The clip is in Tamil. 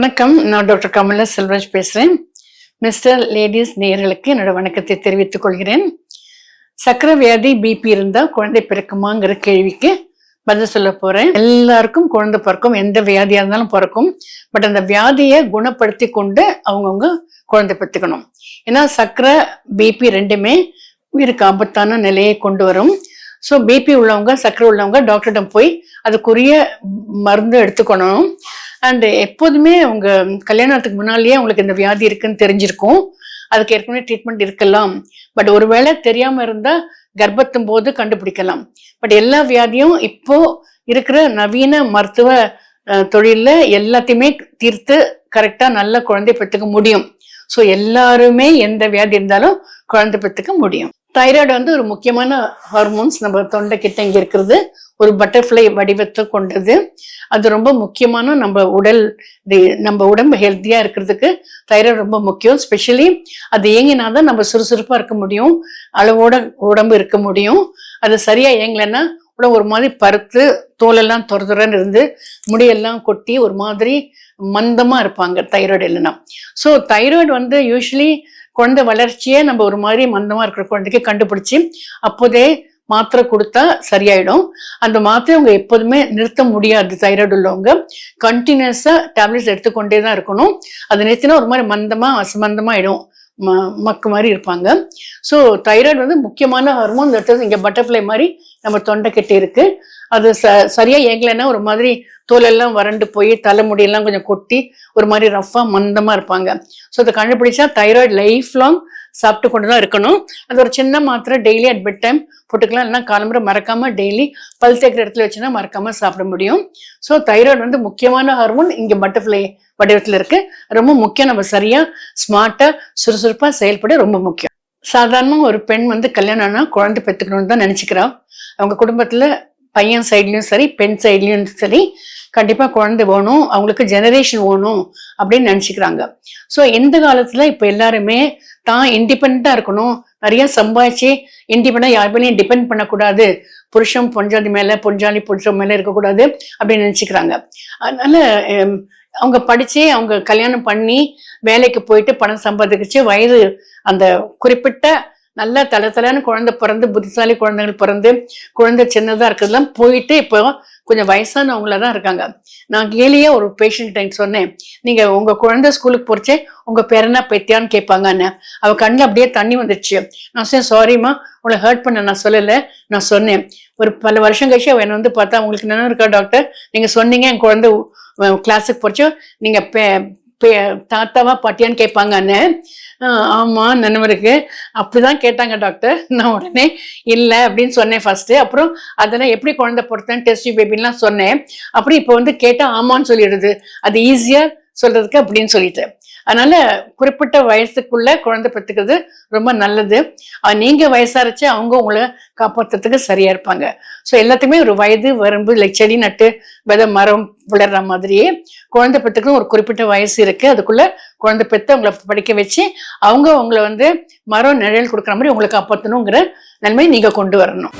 வணக்கம். நான் டாக்டர் கமலா செல்வராஜ் பேசுறேன். மிஸ்டர் லேடிஸ் நேயர்களுக்கு என்னோட வணக்கத்தை தெரிவித்துக் கொள்கிறேன். சக்கரை வியாதி பிபி இருந்தா குழந்தை பிறக்குமாங்கிற கேள்விக்கு பதில் சொல்ல போறேன். எல்லாருக்கும் குழந்தை பிறக்கும், எந்த வியாதியா இருந்தாலும் பிறக்கும். பட் அந்த வியாதியை குணப்படுத்தி கொண்டு அவங்கவுங்க குழந்தை பெற்றுக்கணும். ஏன்னா சக்கரை பிபி ரெண்டுமே உயிருக்கு ஆபத்தான நிலையை கொண்டு வரும். ஸோ பிபி உள்ளவங்க, சக்கரை உள்ளவங்க டாக்டரிடம் போய் அதுக்குரிய மருந்து எடுத்துக்கணும். அண்ட் எப்போதுமே உங்க கல்யாணத்துக்கு முன்னாலேயே உங்களுக்கு இந்த வியாதி இருக்குன்னு தெரிஞ்சிருக்கும். அதுக்கு ஏற்கனவே ட்ரீட்மெண்ட் இருக்கலாம். பட் ஒருவேளை தெரியாம இருந்தா கர்ப்பத்தும் போது கண்டுபிடிக்கலாம். பட் எல்லா வியாதியும் இப்போ இருக்கிற நவீன மருத்துவ தொழில்ல எல்லாத்தையுமே தீர்த்து கரெக்டா நல்ல குழந்தை பெற்றுக்க முடியும். ஸோ எல்லாருமே எந்த வியாதி இருந்தாலும் குழந்தை பெற்றுக்க முடியும். தைராய்டு ஒரு முக்கியமான ஹார்மோன்ஸ் நம்ம தொண்டை கிட்ட இங்க இருக்கிறது. ஒரு பட்டர்ஃப்ளை வடிவத்தை கொண்டது. அது ரொம்ப முக்கியமான நம்ம உடம்பு ஹெல்த்தியா இருக்கிறதுக்கு தைராய்டு ரொம்ப முக்கியம். ஸ்பெஷலி அது இயங்கினாதான் நம்ம சுறுசுறுப்பா இருக்க முடியும், அளவோட உடம்பு இருக்க முடியும். அது சரியா இயங்கலைன்னா உடம்பு ஒரு மாதிரி பருத்து தோலெல்லாம் துறதுறன்னு இருந்து முடியெல்லாம் கொட்டி ஒரு மாதிரி மந்தமா இருப்பாங்க தைராய்டு இல்லைன்னா. ஸோ தைராய்டு யூஸ்வலி குழந்தை வளர்ச்சியே நம்ம ஒரு மாதிரி மந்தமா இருக்கிற குழந்தைக்கு கண்டுபிடிச்சி அப்போதே மாத்திரை கொடுத்தா சரியாயிடும். அந்த மாத்திரை அவங்க எப்போதுமே நிறுத்த முடியாது. தைராய்டு உள்ளவங்க கண்டினியூஸா டேப்லெட்ஸ் எடுத்துக்கொண்டே தான் இருக்கணும். அது நிறுத்தினா ஒரு மாதிரி மந்தமா அசமந்தமா ஆயிடும், மக்கு மாதிரி இருப்பாங்க. ஸோ தைராய்டு முக்கியமான ஹார்மோன். இங்க பட்டர்ஃப்ளை மாதிரி நம்ம தொண்டை கிட்ட இருக்கு. அது சரியா இயங்கலைன்னா ஒரு மாதிரி தோலெல்லாம் வறண்டு போய் தலைமுடியெல்லாம் கொஞ்சம் கொட்டி ஒரு மாதிரி ரஃபா மந்தமா இருப்பாங்க. ஸோ அதை கண்டுபிடிச்சா தைராய்டு லைஃப் லாங் சாப்பிட்டு கொண்டுதான் இருக்கணும். அது ஒரு சின்ன மாத்திரை டெய்லி அட் பெட் டைம் போட்டுக்கலாம். இல்லைன்னா காலம்புரை மறக்காம டெய்லி பல் தேக்கிற இடத்துல வச்சுன்னா மறக்காம சாப்பிட முடியும். ஸோ தைராய்டு முக்கியமான ஹார்மோன் இங்க பட்டர்ஃப்ளை வடிவத்துல இருக்கு. ரொம்ப முக்கியம். நம்ம சரியா ஸ்மார்ட்டா சுறுசுறுப்பா செயல்பட ரொம்ப முக்கியம். சாதாரணமா ஒரு பெண் கல்யாணம் ஆனா குழந்தை பெற்றுக்கணும்னு தான் நினைச்சுக்கிறா. அவங்க குடும்பத்துல பையன் சைட்லயும் சரி பெண் சைட்லயும் சரி கண்டிப்பா குழந்தை வேணும், அவங்களுக்கு ஜெனரேஷன் வேணும் அப்படின்னு நினைச்சுக்கிறாங்க. ஸோ இந்த காலத்துல இப்ப எல்லாருமே தான் இண்டிபெண்டா இருக்கணும், நிறைய சம்பாதிச்சு இண்டிபெண்டா யார் மேலேயும் டிபெண்ட் பண்ணக்கூடாது, புருஷன் பொஞ்சாதி மேல பொஞ்சாலி புருஷன் மேல இருக்கக்கூடாது அப்படின்னு நினைச்சுக்கிறாங்க. அதனால அவங்க படிச்சு அவங்க கல்யாணம் பண்ணி வேலைக்கு போயிட்டு பணம் சம்பாதிச்சு வயது அந்த குறிப்பிட்ட நல்ல தளன்னு குழந்தை பிறந்து புத்திசாலி குழந்தைகள் பிறந்து குழந்தை சின்னதா இருக்கிறதுலாம் போயிட்டு இப்போ கொஞ்சம் வயசானவங்களதான் இருக்காங்க. நான் கேலியே ஒரு பேஷண்ட் டைம் சொன்னேன், நீங்க உங்க குழந்தை ஸ்கூலுக்கு போறச்சே உங்க பேரனா பெத்தியான்னு கேட்பாங்கன்னு. அவ கண்ணில் அப்படியே தண்ணி வந்துடுச்சு. நான் சொன்னேன், சாரிம்மா உங்களை ஹர்ட் பண்ண நான் சொல்லலை, நான் சொன்னேன். ஒரு பல வருஷம் கழிச்சு அவ என்னை பார்த்தா, உங்களுக்கு நினைவு இருக்கா டாக்டர், நீங்க சொன்னீங்க என் குழந்தை கிளாஸுக்கு போறச்சோ நீங்க தாத்தாவா பாட்டியான்னு கேட்பாங்கன்னு. ஆமா நினைவு இருக்கு. அப்படிதான் கேட்டாங்க டாக்டர். நான் உடனே இல்லை அப்படின்னு சொன்னேன் ஃபர்ஸ்ட். அப்புறம் அதெல்லாம் எப்படி குழந்தை பொறுத்தேன் டெஸ்ட் பேபின்லாம் சொன்னேன். அப்புறம் இப்போ கேட்டா ஆமான்னு சொல்லிடுது. அது ஈஸியா சொல்றதுக்கு அப்படின்னு சொல்லிட்டு. அதனால குறிப்பிட்ட வயசுக்குள்ள குழந்தை பெற்றுக்கிறது ரொம்ப நல்லது. நீங்க வயசாரிச்சு அவங்க உங்களை காப்பாற்றுறதுக்கு சரியா இருப்பாங்க. ஸோ எல்லாத்துக்குமே ஒரு வயது வரம்பு, செடி நட்டு விதை மரம் விளையாடுற மாதிரியே குழந்தை பெற்றுக்கிறது ஒரு குறிப்பிட்ட வயசு இருக்கு. அதுக்குள்ள குழந்தை பெற்று அவங்களை படிக்க வச்சு அவங்க உங்களை மரம் நிழல் கொடுக்குற மாதிரி உங்களை காப்பாற்றணுங்கிற நன்மை நீங்க கொண்டு வரணும்.